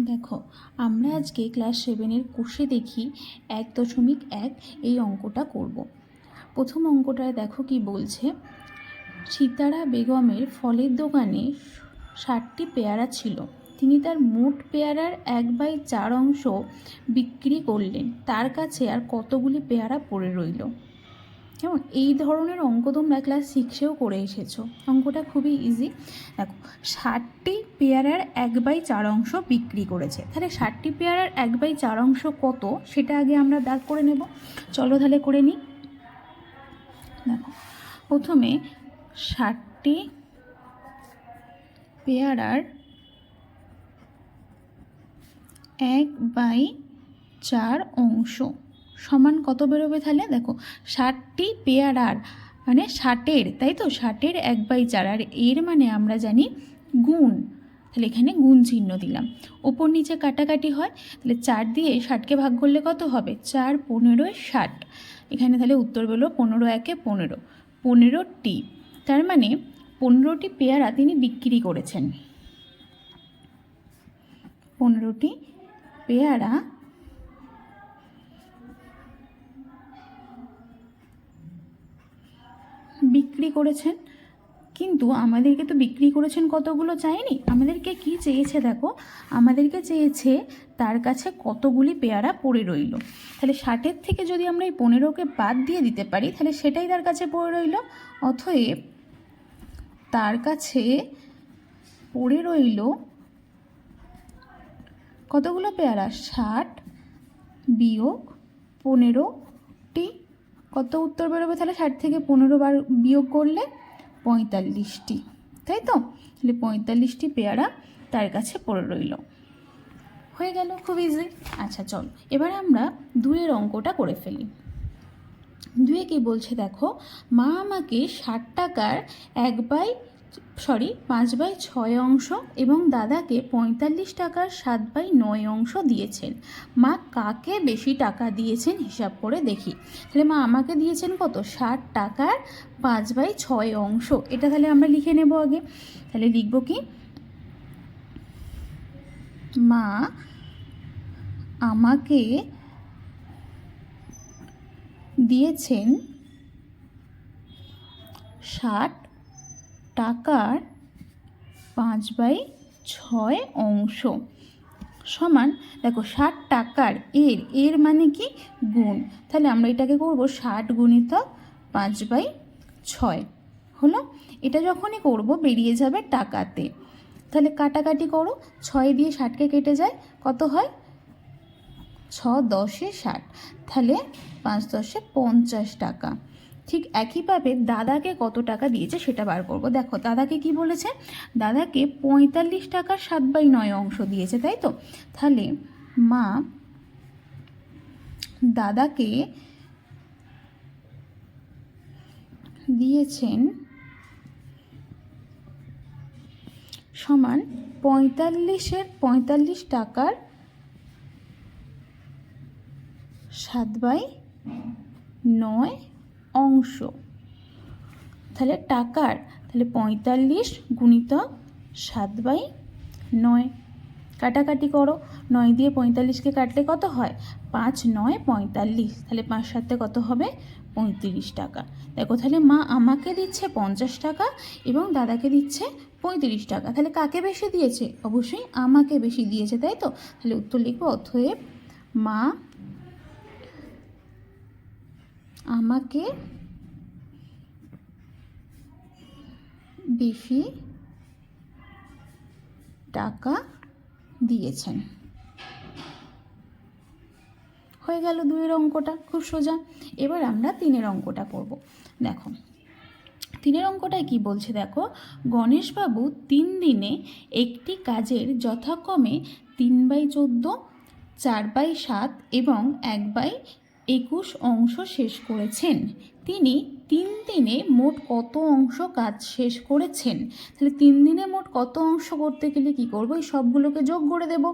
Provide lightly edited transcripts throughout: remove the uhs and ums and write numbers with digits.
দেখো, আমরা আজকে ক্লাস 7-এর কোষে দেখি 1.1 এই অঙ্কটা করব। প্রথম অঙ্কটায় দেখো কি বলছে, সিতারা বেগমের ফলের দোকানে 60টি পেয়ারা ছিল। তিনি তার মোট পেয়ারার 1/4 অংশ বিক্রি করলেন। তার কাছে আর কতগুলি পেয়ারা পড়ে রইল? কেমন? এই ধরনের অঙ্ক তোমরা ক্লাস 6-এও করে এসেছো। অঙ্কটা খুবই ইজি। দেখো, 60টি পেয়ারার 1/4 অংশ বিক্রি করেছে। তাহলে 60টি পেয়ারার 1/4 অংশ কত সেটা আগে আমরা দাগ করে নেব। চলো তাহলে করে নিই। দেখো, প্রথমে 60টি পেয়ারার 1/4 অংশ সমান কত বেরোবে? তাহলে দেখো, 60টি পেয়ারার মানে 60-এর, তাই তো, 60-এর 1/4, আর এর মানে আমরা জানি গুণ। তাহলে এখানে গুণ চিহ্ন দিলাম। ওপর নিচে কাটাকাটি হয়, তাহলে 4 দিয়ে 60কে ভাগ করলে কত হবে? 4 15 60। এখানে তাহলে উত্তর বেরোলো 15 একে 15, 15টি। তার মানে 15টি পেয়ারা তিনি বিক্রি করেছেন। 15টি পেয়ারা বিক্রি করেছেন। কিন্তু আমাদেরকে তো বিক্রি করেছেন কতগুলো চাইনি, আমাদেরকে কি চেয়েছে? দেখো, আমাদেরকে চেয়েছে তার কাছে কতগুলি পেয়ারা পড়ে রইল। তাহলে 60-এর থেকে যদি আমরা এই 15কে বাদ দিয়ে দিতে পারি, তাহলে সেটাই তার কাছে পড়ে রইল। অতএব তার কাছে পড়ে রইল কতগুলো পেয়ারা? 60 বিয়োগ 15টি। কত উত্তর বেরোবে? তাহলে 60 থেকে 15 বিয়োগ করলে 45টি, তাই তো? তাহলে 45টি পেয়ারা তার কাছে পড়ে রইল। হয়ে গেল, খুব ইজি। আচ্ছা চল, এবার আমরা 2-এর অঙ্কটা করে ফেলি। 2-এ কি বলছে দেখো, মা আমাকে 60 টাকার 5/6 অংশ এবং দাদাকে 45 টাকার 7/9 অংশ দিয়েছেন। মা কাকে বেশি টাকা দিয়েছেন হিসাব করে দেখি। তাহলে মা আমাকে দিয়েছেন কত? 60 টাকার 5/6 অংশ। এটা তাহলে আমরা লিখে নেব আগে। তাহলে লিখব কি? মা আমাকে দিয়েছেন 60 টাকার 5/6 অংশ সমান, দেখো 60 টাকার এর মানে কি? গুণ। তাহলে আমরা এটাকে করব 60 গুণিতক 5/6 হলো। এটা যখনই করব বেরিয়ে যাবে টাকাতে। তাহলে কাটাকাটি করো, 6 দিয়ে 60কে কেটে যায়, কত হয়? 6 10-এ 60, তাহলে 5 10-এ 50 টাকা। ঠিক একইভাবে দাদাকে কত টাকা দিয়েছে সেটা বার করব। দেখো, দাদাকে কি বলেছে? দাদাকে 45 টাকার 7/9 অংশ দিয়েছে, তাই তো? তাহলে মা দাদাকে দিয়েছেন সমান 45 টাকার 7/9 অংশ। তাহলে টাকার, তাহলে 45 গুণিতক 7/9। কাটাকাটি করো, 9 দিয়ে 45কে কাটলে কত হয়? 5 9 45, তাহলে 5 7-এ কত হবে? 35 টাকা। দেখো, তাহলে মা আমাকে দিচ্ছে 50 টাকা এবং দাদাকে দিচ্ছে 35 টাকা। তাহলে কাকে বেশি দিয়েছে? অবশ্যই আমাকে বেশি দিয়েছে, তাই তো? তাহলে উত্তর লিখবো, অতএব মা আমাকে বেশি টাকা দিয়েছেন। হয়ে গেল 2-এর অঙ্কটা, খুব সোজা। এবার আমরা 3-এর অঙ্কটা করব। দেখো, 3-এর অঙ্কটায় কি বলছে দেখো, গণেশবাবু 3 দিনে একটি কাজের যথাক্রমে 3/14, 4/7 এবং 1/21 অংশ শেষ করেছেন। তিনি 3 দিনে মোট কত অংশ কাজ শেষ করেছেন? তাহলে 3 দিনে মোট কত অংশ করতে গেলে কি করব? এই সবগুলোকে যোগ করে দেব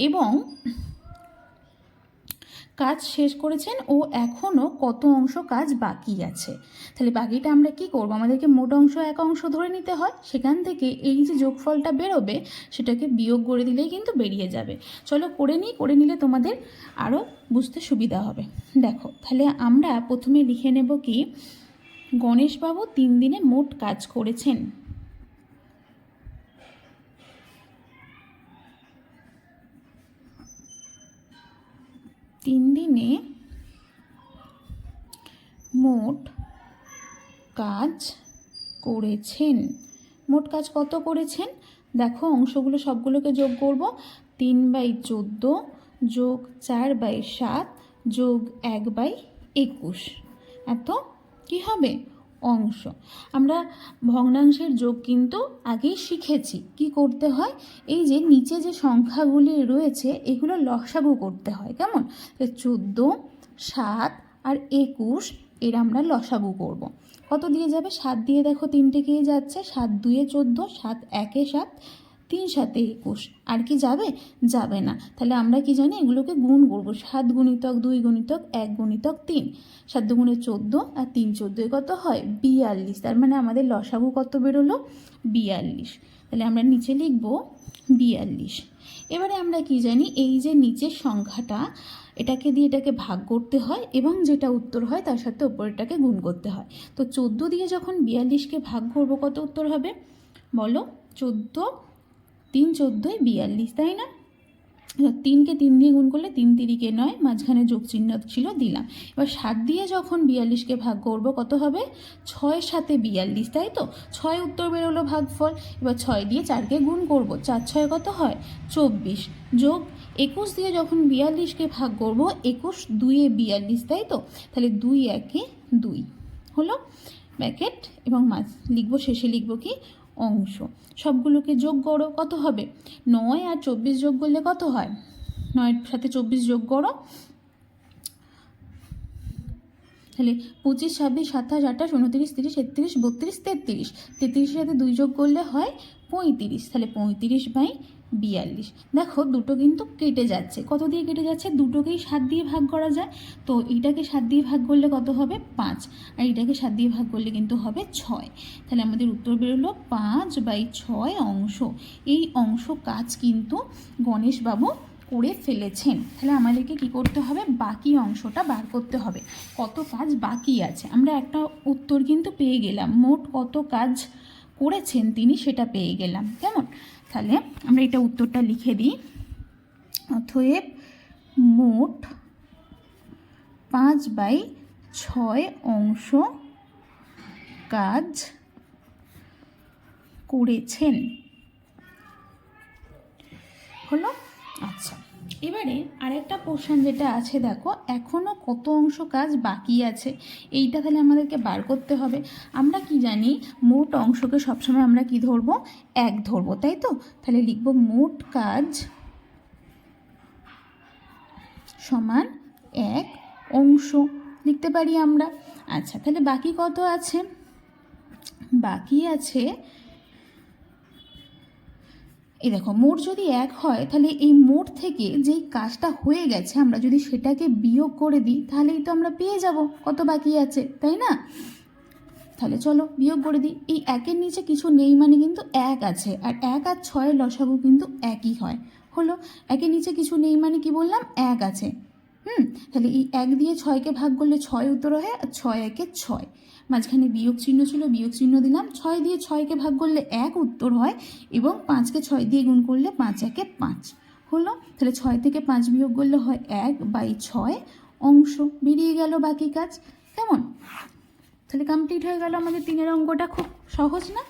এবং কাজ শেষ করেছেন ও এখনও কত অংশ কাজ বাকি আছে। তাহলে বাকিটা আমরা কি করব, আমাদেরকে মোট অংশ এক অংশ ধরে নিতে হয়, সেখান থেকে এই যে যোগফলটা বেরোবে সেটাকে বিয়োগ করে দিলেই কিন্তু বেরিয়ে যাবে। চলো করে নিই, করে নিলে তোমাদের আরও বুঝতে সুবিধা হবে। দেখো তাহলে আমরা প্রথমে লিখে নেব কি, গণেশবাবু 3 দিনে মোট কাজ করেছেন। তিন দিনে মোট কাজ করেছেন। মোট কাজ কত করেছেন দেখো, অংশগুলো সবগুলোকে যোগ করব। 3/14 যোগ 4/7 যোগ 1/21, এত কি হবে অংশ। আমরা ভগ্নাংশের যোগ কিন্তু আগেই শিখেছি কি করতে হয়, এই যে নিচে যে সংখ্যাগুলি রয়েছে এগুলো লসাগু করতে হয়। কেমন, 14, 7 আর 21 এর আমরা লসাগু করব। কত দিয়ে যাবে, 7 দিয়ে দেখো 3টে গিয়ে যাচ্ছে, 7 2 14, 7 1 7, 3 7 21, আর কি যাবে, যাবে না। তাহলে আমরা কি জানি, এগুলোকে গুণ করবো, 7 গুণিতক 2 গুণিতক 1 গুণিতক 3, 7 2 গুণে 14 আর 3 14 কত হয় 42। তার মানে আমাদের লসাগু কত বেরোলো 42। তাহলে আমরা নিচে লিখব 42। এবারে আমরা কি জানি, এই যে নিচের সংখ্যাটা এটাকে দিয়ে এটাকে ভাগ করতে হয় এবং যেটা উত্তর হয় তার সাথে উপরেরটাকে গুণ করতে হয়। তো 14 দিয়ে যখন 42কে ভাগ করব কত উত্তর হবে বলো, 14 3 14 42, তাই না। 3কে 3 দিয়ে গুণ করলে 3 3 9, মাঝখানে যোগ চিহ্ন ছিল দিলাম। এবার 7 দিয়ে যখন 42কে ভাগ করব কত হবে, 6 7 42, তাই তো, 6 উত্তর বেরোলো ভাগফল। এবার 6 দিয়ে 4কে গুণ করব, 4 6 কত হয় 24, যোগ 21 দিয়ে যখন 42কে ভাগ করব, 21 2 42, তাই তো। তাহলে 2 1 2 হলো ব্র্যাকেট, এবং লিখবো শেষে লিখবো কি অংশ। সবগুলোকে যোগ করো, কত হবে 9 আর 24 যোগ করলে কত হয়, 9 সাথে 24 যোগ করো, তাহলে 25 26 27 28 29 30 31 32 33, 33 সাথে 2 যোগ করলে হয় 35, তাহলে 35/42। দেখো দুটো কিন্তু কেটে যাচ্ছে, কত দিয়ে কেটে যাচ্ছে, দুটোকেই 7 দিয়ে ভাগ করা যায়। তো এইটাকে 7 দিয়ে ভাগ করলে কত হবে 5, আর এইটাকে 7 দিয়ে ভাগ করলে কিন্তু হবে 6। তাহলে আমাদের উত্তর বেরোলো 5/6 অংশ। এই অংশ কাজ কিন্তু গণেশবাবু করে ফেলেছেন। তাহলে আমাদেরকে কি করতে হবে, বাকি অংশটা বার করতে হবে, কত কাজ বাকি আছে। আমরা একটা উত্তর কিন্তু পেয়ে গেলাম, মোট কত কাজ করেছেন তিনি সেটা পেয়ে গেলাম। কেমন, তাহলে আমরা এটা উত্তরটা লিখে দিই। অতএব মোট 5/6 অংশ কাজ করেছেন হলো। আচ্ছা, এবারে আরেকটা পোর্শন যেটা আছে দেখো, এখনও কত অংশ কাজ বাকি আছে, এইটা তাহলে আমাদেরকে বার করতে হবে। আমরা কি জানি, মোট অংশকে সবসময় আমরা কি ধরবো, 1 ধরবো, তাই তো। তাহলে লিখবো মোট কাজ সমান 1 অংশ, লিখতে পারি আমরা। আচ্ছা, তাহলে বাকি কত আছে, বাকি আছে এই দেখো, মোট যদি 1 হয় তাহলে এই মোট থেকে যেই কাজটা হয়ে গেছে আমরা যদি সেটাকে বিয়োগ করে দিই তাহলেই তো আমরা পেয়ে যাব কত বাকি আছে, তাই না। তাহলে চলো বিয়োগ করে দিই। এই 1-এর নিচে কিছু নেই মানে কিন্তু 1 আছে, আর 1 আর 6 লসাগু কিন্তু একই হয়। হলো, 1-এর নিচে কিছু নেই মানে কি বললাম, 1 আছে। তাহলে এই 1 দিয়ে 6কে ভাগ করলে 6 উত্তর হয়, আর 6 1 6, মাঝখানে বিয়োগ চিহ্ন ছিল, বিয়োগ চিহ্ন দিলাম। 6 দিয়ে 6কে ভাগ করলে 1 উত্তর হয়, এবং 5কে 6 দিয়ে গুণ করলে 5 1 5 হলো। তাহলে 6 থেকে 5 বিয়োগ করলে হয় 1/6 অংশ, বেরিয়ে গেল বাকি কাজ। কেমন, তাহলে কমপ্লিট হয়ে গেল আমাদের 3-এর অঙ্কটা, খুব সহজ না।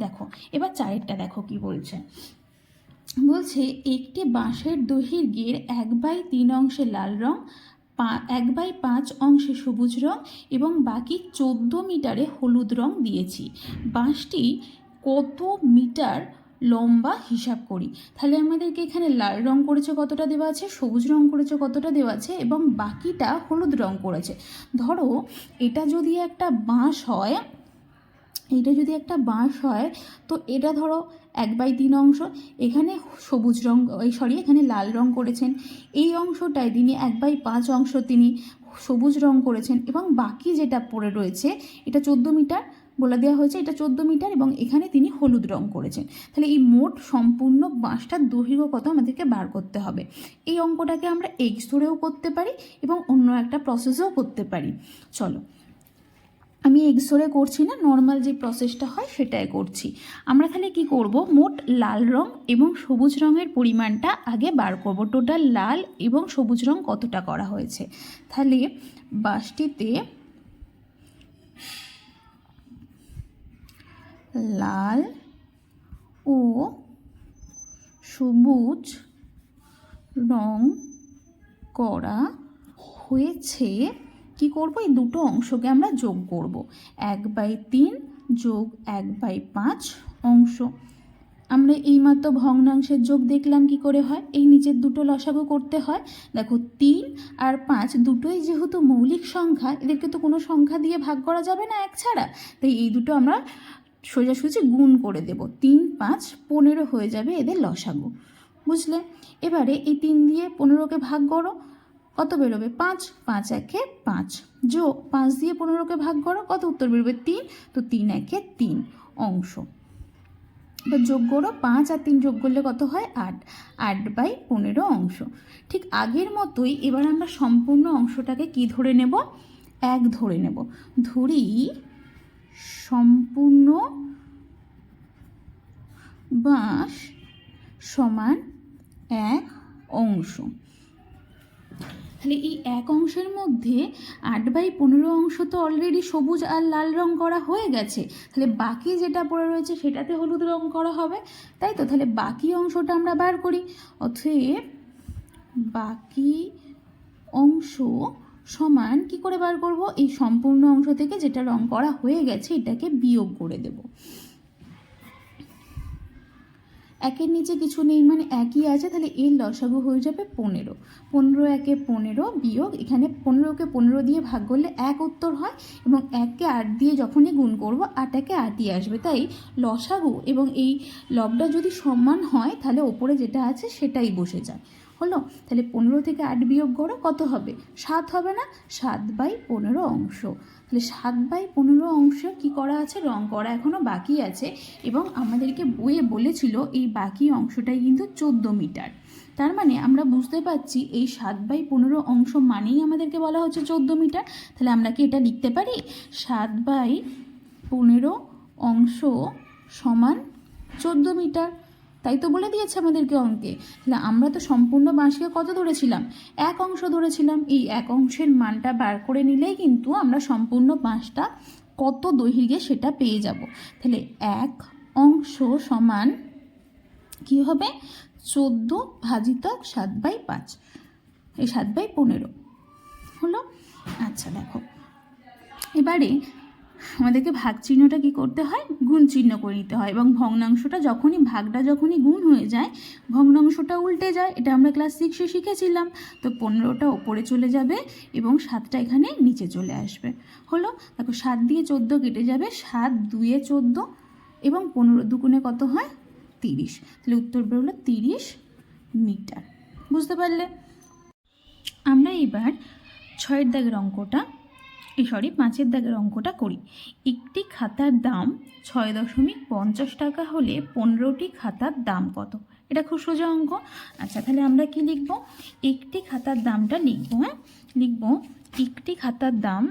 দেখো এবার 4-এরটা দেখো কি বলছে, বলছে একটি বাঁশের দৈর্ঘ্যের 1/3 অংশে লাল রং, 1/5 অংশে সবুজ রং এবং বাকি 14 মিটারে হলুদ রং দিয়েছি। বাঁশটি কত মিটার লম্বা হিসাব করি। তাহলে আমাদেরকে এখানে লাল রং করেছে কতটা দেওয়া আছে, সবুজ রং করেছে কতটা দেওয়া আছে, এবং বাকিটা হলুদ রং করেছে। ধরো এটা যদি একটা বাঁশ হয়, এইটা যদি একটা বাঁশ হয় তো এটা ধরো 1/3 অংশ, এখানে সবুজ রং এখানে লাল রং করেছেন, এই অংশটায় তিনি 1/5 অংশ তিনি সবুজ রং করেছেন, এবং বাকি যেটা পড়ে রয়েছে এটা 14 মিটার বলে দেওয়া হয়েছে, এটা 14 মিটার, এবং এখানে তিনি হলুদ রং করেছেন। তাহলে এই মোট সম্পূর্ণ বাঁশটার দৈর্ঘ্য কত আমাদেরকে বার করতে হবে। এই অঙ্কটাকে আমরা এক্স ধরেও করতে পারি এবং অন্য একটা প্রসেসেও করতে পারি। চলো, আমি এক্স ধরে করছি না, নর্মাল যে প্রসেসটা হয় সেটাই করছি। আমরা তাহলে কি করব, মোট লাল রং এবং সবুজ রঙের পরিমাণটা আগে বার করব, টোটাল লাল এবং সবুজ রং কতটা করা হয়েছে। তাহলে বাঁশটিতে লাল ও সবুজ রং করা হয়েছে। কি করব, এই দুটো অংশকে আমরা যোগ করব, 1/3 যোগ 1/5 অংশ। আমরা এইমাত্র ভগ্নাংশের যোগ দেখলাম কি করে হয়, এই নিচের দুটো লসাগু করতে হয়। দেখো 3 আর 5 দুটোই যেহেতু মৌলিক সংখ্যা, এদেরকে তো কোনো সংখ্যা দিয়ে ভাগ করা যাবে না এক ছাড়া, তাই এই দুটো আমরা সোজাসুজি গুণ করে দেব, 3 5 15 হয়ে যাবে এদের লসাগু। বুঝলে? এবারে এই 3 দিয়ে 15কে ভাগ করো, কত বেরোবে, 5, 5 একে 5, যোগ 5 দিয়ে 15কে ভাগ করো, কত উত্তর বেরোবে, 3, তো 3 একে 3 অংশ। এবার যোগ করো, 5 আর 3 যোগ করলে কত হয়, 8, 8/15 অংশ। ঠিক আগের মতোই এবার আমরা সম্পূর্ণ অংশটাকে কি ধরে নেব, 1 ধরে নেব। ধরি সম্পূর্ণ বাঁশ সমান 1 অংশ। তাহলে এই 1 অংশের মধ্যে 8/15 অংশ তো অলরেডি সবুজ আর লাল রং করা হয়ে গেছে, তাহলে বাকি যেটা পড়ে রয়েছে সেটাতে হলুদ রং করা হবে, তাই তো? তাহলে বাকি অংশটা আমরা বার করি, অতএব বাকি অংশ সমান কি করে বার করব, এই সম্পূর্ণ অংশ থেকে যেটা রং করা হয়ে গেছে এটাকে বিয়োগ করে দেব। একের নিচে কিছু নেই মানে একই আছে, তাহলে এর লসাগু হয়ে যাবে 15। 15 একে 15 বিয়োগ, এখানে 15কে 15 দিয়ে ভাগ করলে 1 উত্তর হয়, এবং 1কে 8 দিয়ে যখনই গুণ করব 8 একে 8ই আসবে, তাই লসাগু এবং এই লবটা যদি সমান হয় তাহলে ওপরে যেটা আছে সেটাই বসে যায়। হলো? তাহলে 15 থেকে 8 বিয়োগ করো, কত হবে, 7 হবে না, 7/15 অংশ। তাহলে 7/15 অংশ কি করা আছে, রং করা এখনও বাকি আছে, এবং আমাদেরকে বইয়ে বলেছিল এই বাকি অংশটাই কিন্তু 14 মিটার। তার মানে আমরা বুঝতে পারছি এই 7/15 অংশ মানেই আমাদেরকে বলা হচ্ছে 14 মিটার। তাহলে আমরা কি এটা লিখতে পারি, 7/15 অংশ সমান 14 মিটার। তাই তো বলে দিয়েছে আমাদেরকে অঙ্কে। তাহলে আমরা তো সম্পূর্ণ বাঁশকে কত ধরেছিলাম, 1 অংশ ধরেছিলাম, এই 1 অংশের মানটা বার করে নিলেই কিন্তু আমরা সম্পূর্ণ বাঁশটা কত দৈর্ঘ্যে সেটা পেয়ে যাব। তাহলে 1 অংশ সমান কি হবে, 14 ভাজিত 7/5, এই 7/15 হলো। আচ্ছা দেখো, এবারে আমাদেরকে ভাগ চিহ্নটা কি করতে হয়, গুণ চিহ্ন করে নিতে হয়, এবং ভগ্নাংশটা যখনই গুণ হয়ে যায় ভগ্নাংশটা উল্টে যায়, এটা আমরা ক্লাস 6-এ শিখেছিলাম। তো 15টা ওপরে চলে যাবে এবং 7টা এখানে নিচে চলে আসবে। হলো? দেখো 7 দিয়ে 14 কেটে যাবে, 7 2 14, এবং 15 দুগুণে কত হয়, 30। তাহলে উত্তর বেরোলো 30 মিটার। বুঝতে পারলে? আমরা এবার 6-এর দাগের অঙ্কটা 5-এর দাগের অঙ্কটা করি। একটি খাতার দাম 6.50 টাকা হলে 15টি খাতার দাম কত? এটা খুব সোজা অঙ্ক। আচ্ছা, তাহলে আমরা কি লিখব, একটি খাতার দামটা লিখব। হ্যাঁ, লিখব একটি খাতার দাম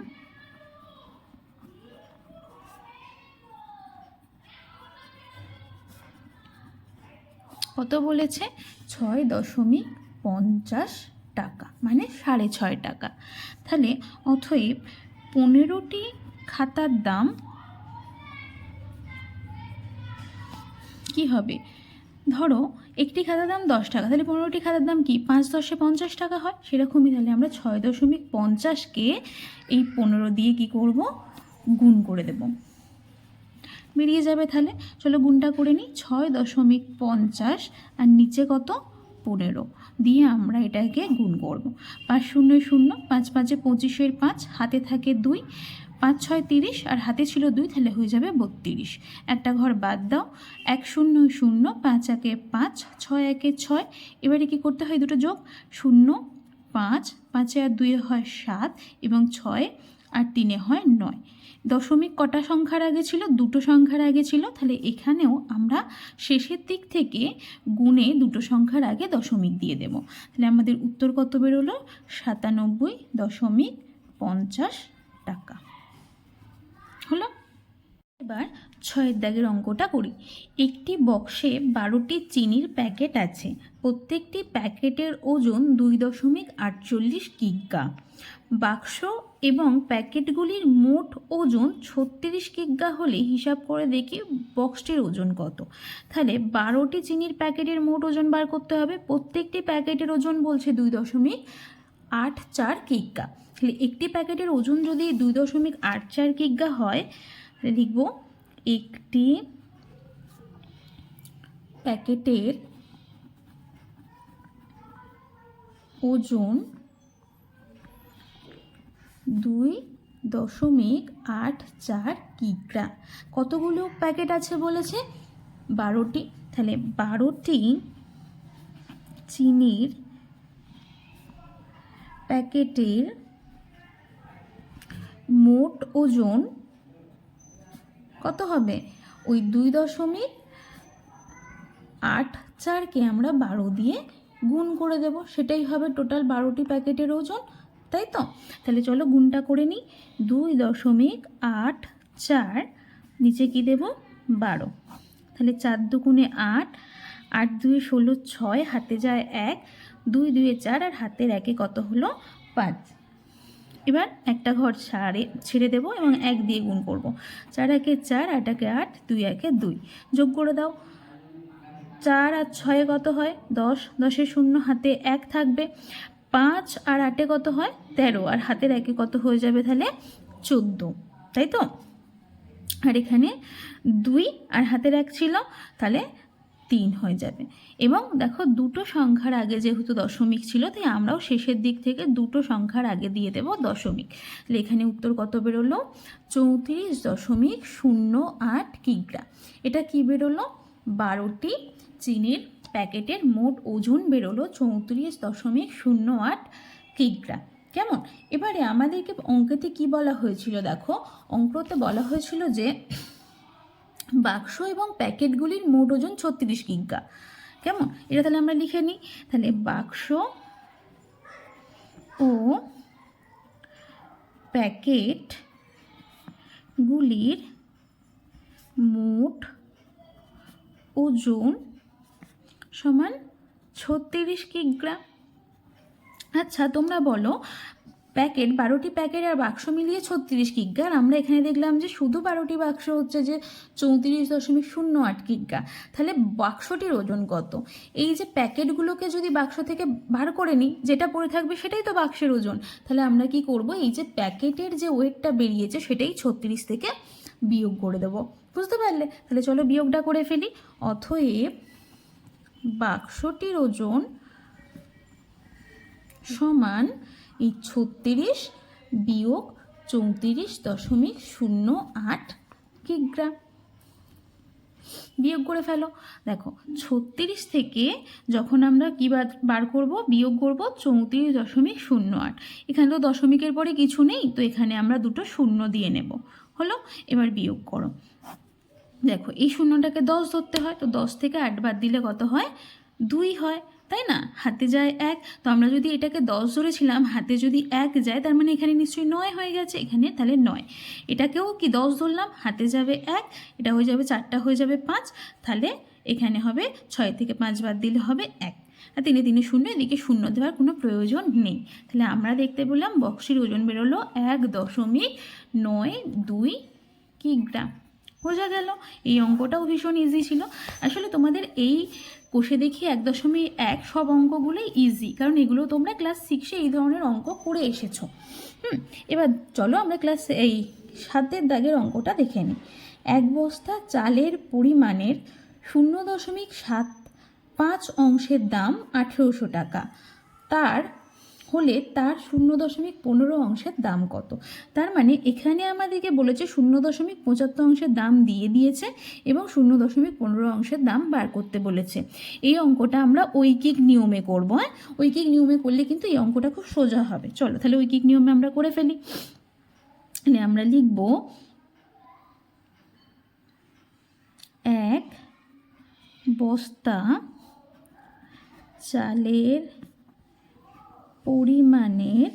কত বলেছে, 6.50 টাকা, মানে 6.5 টাকা। তাহলে অতএব 15টি খাতার দাম কি হবে, ধরো একটি খাতার দাম 10 টাকা, তাহলে 15টি খাতার দাম কি 5 10 50 টাকা হয়, সেরকমই তাহলে আমরা 6.50কে এই 15 দিয়ে কি করব, গুণ করে দেব, বেরিয়ে যাবে। তাহলে চলো গুণটা করে নিই, 6.50 আর নিচে কত, 15 দিয়ে আমরা এটাকে গুণ করব। 5 0 0, 5 5 25, হাতে থাকে 2, 5 6 30 আর হাতে ছিল 2, তাহলে হয়ে যাবে 32। একটা ঘর বাদ দাও, 1 0 0, 5 1 5, 6 1 6। এবারে কি করতে হয়, দুটো যোগ, 0 5, 5 আর 2 হয় 7 এবং 6 আর 3 হয় 9। দশমিক কটা সংখ্যার আগে ছিল, দুটো সংখ্যার আগে ছিল, তাহলে এখানেও আমরা শেষের দিক থেকে গুণে দুটো সংখ্যার আগে দশমিক দিয়ে দেব। তাহলে আমাদের উত্তর কত বেরোলো, 97.50 টাকা হলো। এবার 6 দাগের অঙ্কটা করি। একটি বক্সে 12টি চিনির প্যাকেট আছে, প্রত্যেকটি প্যাকেটের ওজন 2.48 কিগ্রা। বাক্স এবং প্যাকেটগুলির মোট ওজন 36 কিগ্রা হলে হিসাব করে দেখি বক্সটির ওজন কত। তাহলে 12টি চিনির প্যাকেটের মোট ওজন বার করতে হবে। প্রত্যেকটি প্যাকেটের ওজন বলছে 2.84 কিগ্রা। তাহলে একটি প্যাকেটের ওজন যদি 2.84 কিগ্রা হয়, লিখব একটি প্যাকেটের ওজন 2.84 কিগ্রা। কতগুলো প্যাকেট আছে বলেছে, 12টি। তাহলে 12টি চিনির প্যাকেটের মোট ওজন কত হবে, ওই 2.84কে আমরা 12 দিয়ে গুণ করে দেব, সেটাই হবে টোটাল 12টি প্যাকেটের ওজন, তাই তো। তাহলে চলো গুণটা করে নিই, 2.84, নিচে কি দেব, 12। তাহলে 4 দুগুণে 8, 8 2 16, 6, হাতে যায় 1, 2 2 4 আর হাতের 1 কত হলো, 5। এবার একটা ঘর ছেড়ে দেবো এবং 1 দিয়ে গুণ করব। 4 1 4, 8 1 8, 2 1 2, যোগ করে দাও। 4 আর 6 কত হয়, 10, 10 শূন্য, হাতে 1 থাকবে। 5 আর 8 কত হয়, 13, আর হাতের 1 কত হয়ে যাবে, তাহলে 14, তাই তো। আর এখানে 2 আর হাতের 1 ছিল, তাহলে 3 হয়ে যাবে। এবং দেখো দুটো সংখ্যার আগে যেহেতু দশমিক ছিল, তাই আমরাও শেষের দিক থেকে দুটো সংখ্যার আগে দিয়ে দেব দশমিক। তাহলে এখানে উত্তর কত বেরোলো, 34.08 কিগ্রা। এটা কি বেরোলো, 12টি চিনির প্যাকেটের মোট ওজন বেরোলো 34.08 কিগ্রা। কেমন। এবারে আমাদেরকে অঙ্কেতে কি বলা হয়েছিল, দেখো অঙ্কতে বলা হয়েছিল যে বাক্স এবং প্যাকেটগুলির মোট ওজন 36 কিগ্রা। কেমন, এটা তাহলে আমরা লিখে নিই। তাহলে বাক্স ও প্যাকেটগুলির মোট ওজন সমান 36 কিগ্রা। আচ্ছা তোমরা বলো, প্যাকেট 12টি প্যাকেট আর বাক্স মিলিয়ে 36 কিগ্রা, আর আমরা এখানে দেখলাম যে শুধু 12টি বাক্স হচ্ছে যে 34.08 কিগ্রা। তাহলে বাক্সটির ওজন কত? এই যে প্যাকেটগুলোকে যদি বাক্স থেকে বার করে নিই, যেটা পড়ে থাকবে সেটাই তো বাক্সের ওজন। তাহলে আমরা কি করব, এই যে প্যাকেটের যে ওয়েটটা বেরিয়েছে সেটাই 36 থেকে বিয়োগ করে দেবো, বুঝতে পারলে। তাহলে চলো বিয়োগটা করে ফেলি। অতএব বাক্সটির ওজন সমান এই 36 বিয়োগ 34.08 কিগ্রা। বিয়োগ করে ফেলো। দেখো 36 থেকে যখন আমরা কি বার করব, বিয়োগ করব 34.08। এখানে তো দশমিকের পরে কিছু নেই, তো এখানে আমরা দুটো শূন্য দিয়ে নেব, হলো। এবার বিয়োগ করো। দেখো এই শূন্যটাকে 10 ধরতে হয়, তো 10 থেকে 8 বাদ দিলে কত হয়, 2 হয়, তাই না। হাতে যায় 1, তো আমরা যদি এটাকে 10 ধরেছিলাম, হাতে যদি 1 যায়, তার মানে এখানে নিশ্চয়ই 9 হয়ে গেছে, এখানে তাহলে 9। এটাকেও কি 10 ধরলাম, হাতে যাবে 1, এটা হয়ে যাবে 4টা হয়ে যাবে 5, তাহলে এখানে হবে 6 থেকে 5 বাদ দিলে হবে 1, আর 3 3 শূন্য, এদিকে শূন্য দেওয়ার কোনো প্রয়োজন নেই। তাহলে আমরা দেখতে পেলাম বক্সির ওজন বেরোলো 1.92 কিগ্রা। বোঝা গেল। এই অঙ্কটাও ভীষণ ইজি ছিল। আসলে তোমাদের এই কোষে দেখি 1.1 সব অঙ্কগুলোই ইজি, কারণ এগুলো তোমরা ক্লাস 6-এ এই ধরনের অঙ্ক করে এসেছো। এবার চলো আমরা ক্লাস 7 দাগের অঙ্কটা দেখে নিই। 1 বস্তা চালের পরিমাণের 0.75 অংশের দাম 1800 টাকা। তার হলে তার 0.15 দাম কত। তার মানে এখানে আমাদেরকে বলেছে 0.75 দাম দিয়ে দিয়েছে এবং 0.15 দাম বার করতে বলেছে। এই অঙ্কটা আমরা ঐকিক নিয়মে করব। হ্যাঁ, ঐকিক নিয়মে করলে কিন্তু এই অঙ্কটা খুব সোজা হবে। চলো তাহলে ঐকিক নিয়মে আমরা করে ফেলি। তাহলে আমরা লিখব 1 বস্তা চালের পরিমাণের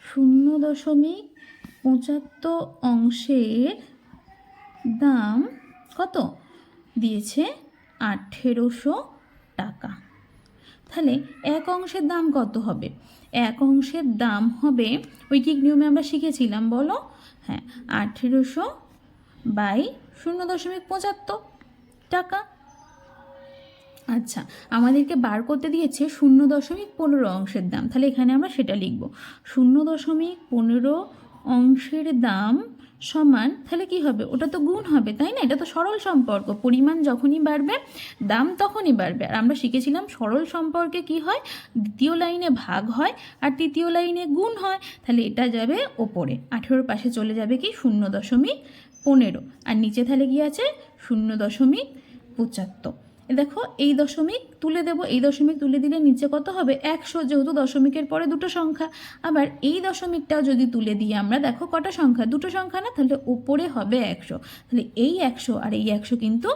0.75 দাম কত দিয়েছে 1800 টাকা। তাহলে 1 অংশের দাম কত হবে? 1 অংশের দাম হবে ঐকিক নিয়মে আমরা শিখেছিলাম, বলো। হ্যাঁ, 1800 বাই 0.75 টাকা। আচ্ছা, আমাদেরকে বার করতে দিয়েছে 0.15 দাম। তাহলে এখানে আমরা সেটা লিখব 0.15 দাম সমান, তাহলে কি হবে? ওটা তো গুণ হবে, তাই না? এটা তো সরল সম্পর্ক, পরিমাণ যখনই বাড়বে দাম তখনই বাড়বে। আর আমরা শিখেছিলাম সরল সম্পর্কে কি হয়, দ্বিতীয় লাইনে ভাগ হয় আর তৃতীয় লাইনে গুণ হয়। তাহলে এটা যাবে ওপরে, 18 পাশে চলে যাবে কি 0.15, আর নিচে তাহলে কি আছে 0.75। দেখো এই দশমিক তুলে দেব, এই দশমিক তুলে দিলে নিচে কত হবে 100, যেহেতু দশমিকের পরে দুটো সংখ্যা। আবার এই দশমিকটাও যদি তুলে দিই আমরা, দেখো কটা সংখ্যা, দুটো সংখ্যা না, তাহলে ওপরে হবে 100। তাহলে এই 100 আর এই 100 কিন্তু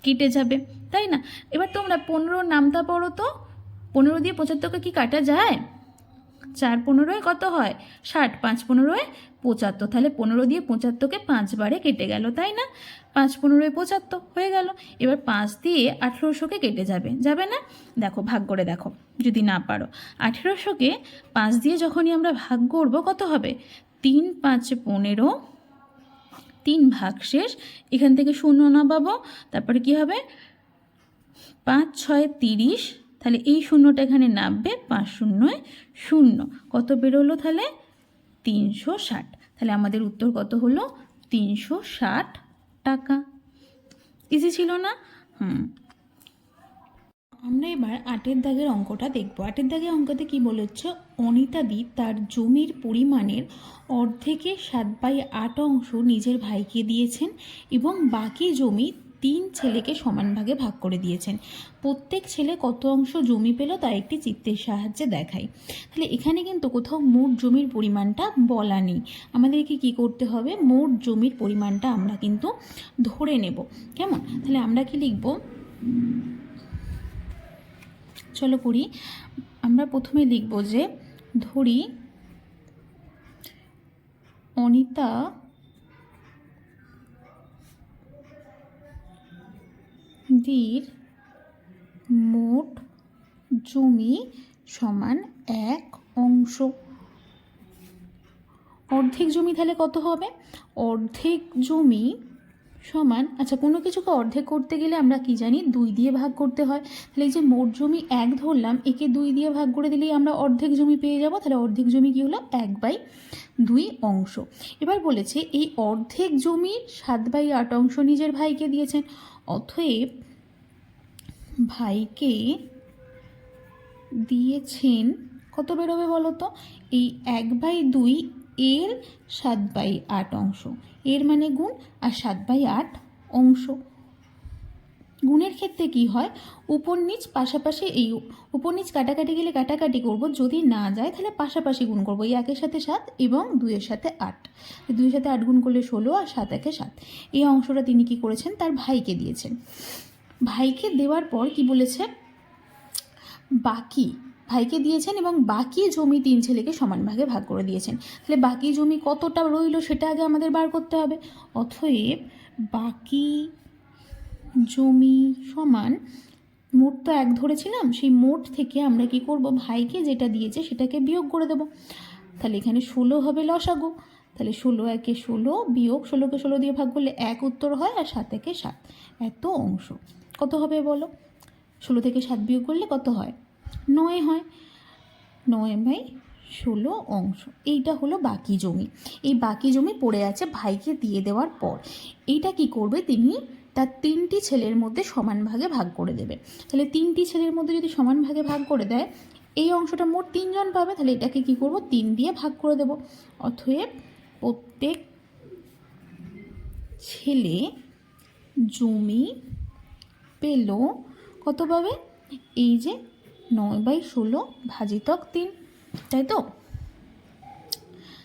কেটে যাবে, তাই না? এবার তোমরা 15 নামতা পড়ো তো, 15 দিয়ে 75কে কি কাটা যায়? 4 15 কত হয় 60, 5 15 75। তাহলে 15 দিয়ে 75কে 5 বারে কেটে গেল, তাই না? 5 15 75 হয়ে গেল। এবার 5 দিয়ে 1800কে কেটে যাবে, যাবে না? দেখো ভাগ করে দেখো যদি না পারো। 1800কে 5 দিয়ে যখনই আমরা ভাগ করব কত হবে? 3 5 15, 3 ভাগশেষ, এখান থেকে 0 না পাবো, তারপরে কি হবে 5 6 30। তাহলে এই শূন্যটা এখানে নামবে, 5 0 0, কত বেরোলো তাহলে 360। তাহলে আমাদের উত্তর কত হলো 360 টাকা। ইজি ছিল না? আমরা এবার 8 দাগের অঙ্কটা দেখব। 8 দাগের অঙ্কতে কি বলেছে, অনিতাদি তার জমির পরিমাণের অর্ধেকে 7/8 অংশ নিজের ভাইকে দিয়েছেন এবং বাকি জমি 3 ছেলেকে সমান ভাগে ভাগ করে দিয়েছেন। প্রত্যেক ছেলে কত অংশ জমি পেল তা একটি চিত্রের সাহায্যে দেখাই। তাহলে এখানে কিন্তু কোথাও মোট জমির পরিমাণটা বলা নেই, আমাদেরকে কি করতে হবে, মোট জমির পরিমাণটা আমরা কিন্তু ধরে নেব। কেমন? তাহলে আমরা কি লিখব, চলো করি। আমরা প্রথমে লিখব যে ধরি অনিতা দির মোট জমি সমান 1 অংশ। অর্ধেক জমি তাহলে কত হবে? অর্ধেক জমি সমান, আচ্ছা কোনো কিছুকে অর্ধেক করতে গেলে আমরা কি জানি, 2 দিয়ে ভাগ করতে হয়। তাহলে এই যে মোট জমি 1 ধরলাম, একে 2 দিয়ে ভাগ করে দিলেই আমরা অর্ধেক জমি পেয়ে যাব। তাহলে অর্ধেক জমি কি হলো 1/2 অংশ। এবার বলেছে এই অর্ধেক জমির 7/8 অংশ নিজের ভাইকে দিয়েছেন, অতএব ভাইকে দিয়েছেন কত বেরোবে বলো তো, এই 1/2 এর 7/8 অংশ, এর মানে গুণ, আর 7/8 অংশ। গুণের ক্ষেত্রে কি হয়, উপর নিচ পাশাপাশি, এই উপর নিচ কাটাকাটি গেলে কাটাকাটি করব, যদি না যায় তাহলে পাশাপাশি গুণ করব। এই 1-এর সাথে 7 এবং 2-এর সাথে 8, 2-এর সাথে 8 গুণ করলে 16 আর 7-একে 7। এই অংশটা তিনি কি করেছেন, তার ভাইকে দিয়েছেন। ভাইকে দেওয়ার পর কি বলেছে, বাকি ভাইকে দিয়েছেন এবং বাকি জমি 3 ছেলেকে সমান ভাগে ভাগ করে দিয়েছেন। তাহলে বাকি জমি কতটা রইল সেটা আগে আমাদের বার করতে হবে। অতএব বাকি জমি সমান, মোট তো 1 ধরেছিলাম, সেই মোট থেকে আমরা কি করব, ভাইকে যেটা দিয়েছে সেটাকে বিয়োগ করে দেব। তাহলে এখানে 16 হবে লসাগু। তাহলে 16 1-এ 16 বিয়োগ 16কে 16 দিয়ে ভাগ করলে 1 উত্তর হয়, আর 7-একে 7, এত অংশ। কত হবে বলো, 16 থেকে 7 বিয়োগ করলে কত হয়, 9 হয়। 9/16 অংশ, এইটা হলো বাকি জমি। এই বাকি জমি পড়ে আছে ভাইকে দিয়ে দেওয়ার পর। এইটা কি করবে, তিনি তার 3টি ছেলের মধ্যে সমান ভাগে ভাগ করে দেবে। তাহলে 3টি ছেলের মধ্যে যদি সমান ভাগে ভাগ করে দেয়, এই অংশটা মোট 3 জন পাবে, তাহলে এটাকে কি করব 3 দিয়ে ভাগ করে দেব। অতএব প্রত্যেক ছেলে জমি পেল কত পাবে, এই যে 9/16 ভাজিতক 3, তাই তো?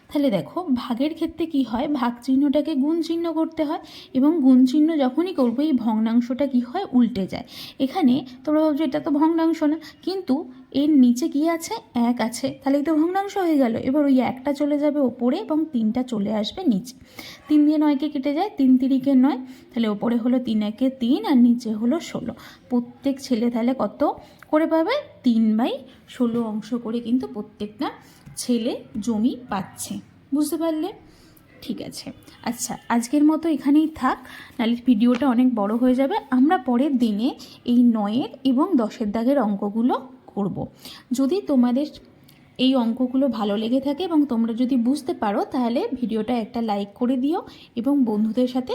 তাহলে দেখো ভাগের ক্ষেত্রে কি হয়, ভাগ চিহ্নটাকে গুণ চিহ্ন করতে হয়, এবং গুণ চিহ্ন যখনই করবো এই ভগ্নাংশটা কি হয় উল্টে যায়। এখানে তোমরা ভাবছো এটা তো ভগ্নাংশ না, কিন্তু এর নিচে কি আছে, 1 আছে, তাহলেই তো ভগ্নাংশ হয়ে গেল। এবার ওই 1টা চলে যাবে ওপরে এবং 3টা চলে আসবে নিচে। 3 দিয়ে 9কে কেটে যায়, 3 তিরিকে 9, তাহলে ওপরে হলো 3 একে 3 আর নিচে হলো 16। প্রত্যেক ছেলে তাহলে কত করে পাবে, 3/16 অংশ করে কিন্তু প্রত্যেকটা ছেলে জমি পাচ্ছে। বুঝতে পারলে? ঠিক আছে, আচ্ছা আজকের মতো এখানেই থাক, নাহলে ভিডিওটা অনেক বড় হয়ে যাবে। আমরা পরের দিনে এই 9-এর এবং 10-এর দাগের অঙ্কগুলো করব। যদি তোমাদের এই অঙ্কগুলো ভালো লেগে থাকে এবং তোমরা যদি বুঝতে পারো, তাহলে ভিডিওটা একটা লাইক করে দিও এবং বন্ধুদের সাথে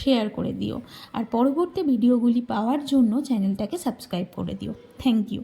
শেয়ার করে দিও। আর পরবর্তী ভিডিওগুলি পাওয়ার জন্য চ্যানেলটাকে সাবস্ক্রাইব করে দিও। Thank you.